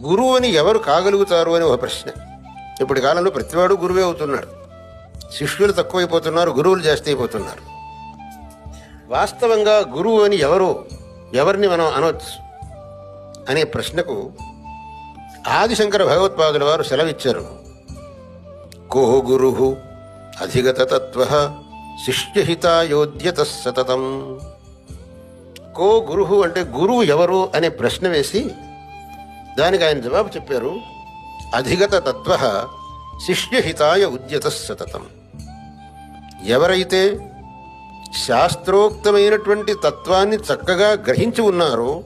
గురువు అని ఎవరు కాగలుగుతారు అని ఒక ప్రశ్న. ఇప్పటి కాలంలో ప్రతివాడు గురువే అవుతున్నాడు. శిష్యులు తక్కువైపోతున్నారు, గురువులు జాస్తి అయిపోతున్నారు. వాస్తవంగా గురువు అని ఎవరిని మనం అనవచ్చు అనే ప్రశ్నకు ఆదిశంకర భగవత్పాదుల వారు సెలవిచ్చారు. కో గురు అధిగత తత్వ శిష్యహితాయోద్యత సతతం. కో గురు అంటే గురువు ఎవరు అనే ప్రశ్న వేసి దానికి ఆయన జవాబు చెప్పారు. అధిగత తత్వ శిష్యహితాయ ఉద్యత సతతం. ఎవరైతే శాస్త్రోక్తమైనటువంటి తత్వాన్ని చక్కగా గ్రహించి ఉన్నారో,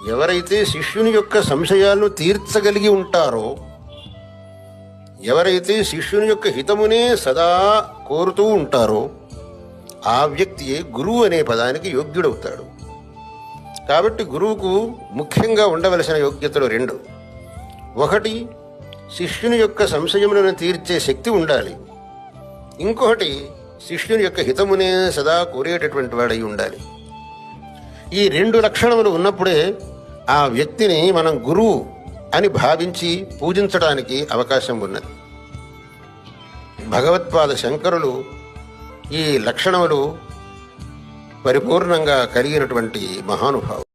ఎవరైతే శిష్యుని యొక్క సంశయాలను తీర్చగలిగి ఉంటారో, ఎవరైతే శిష్యుని యొక్క హితమునే సదా కోరుతూ ఉంటారో ఆ వ్యక్తియే గురువు అనే పదానికి యోగ్యుడవుతాడు. కాబట్టి గురువుకు ముఖ్యంగా ఉండవలసిన యోగ్యతలు రెండు. ఒకటి, శిష్యుని యొక్క సంశయములను తీర్చే శక్తి ఉండాలి. ఇంకొకటి, శిష్యుని యొక్క హితమునే సదా కోరేటటువంటి వాడై ఉండాలి. ఈ రెండు లక్షణములు ఉన్నప్పుడే ఆ వ్యక్తిని మనం గురువు అని భావించి పూజించడానికి అవకాశం ఉన్నది. భగవత్పాద శంకరులు ఈ లక్షణములు పరిపూర్ణంగా కలిగినటువంటి మహానుభావులు.